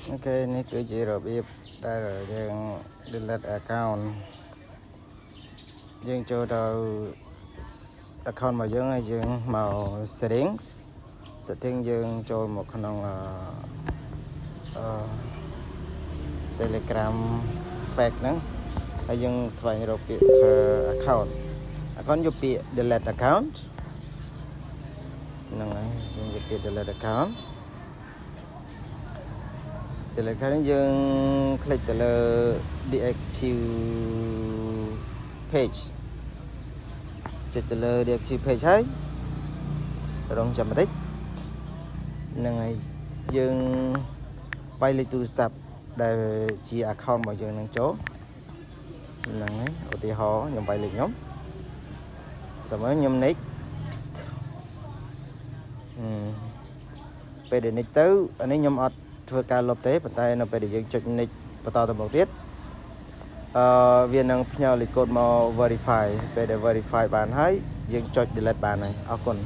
okនេះគឺជារបៀបដែលយើង delete account យើងចូលទៅ account របស់យើងហើយយើងមក setting យើងចូលមកក្នុងTelegram fake ហ្នឹងហើយយើងស្វែងរកពាក្យធ្វើ account យកពាក្យ delete account ហ្នឹងហើយយើងយកពាក្យ delete account យើង click ទៅលើ deactive page ចុចទៅលើ deactive page ហើយរងចាំបន្តិចហ្នឹងហើយយើងបាយលេខទូរស័ព្ទដែលជា account របស់យើងនឹងចូលហ្នឹងហើយឧទាហរណ៍ខ្ញុំបាយលេខខ្ញុំតើមើលខ្ញុំ next ពេលដែល next ទៅអានេះខ្ញុំអត់ធ្វើការលុបទេប៉ុន្តែនៅពេលដែលយើងចុច next បន្តទៅមុខទៀតវានឹងផ្ញើលេខកូដមក verify ពេលដែល verify បានហើយយើងចុច delete បានហើយអរគុណ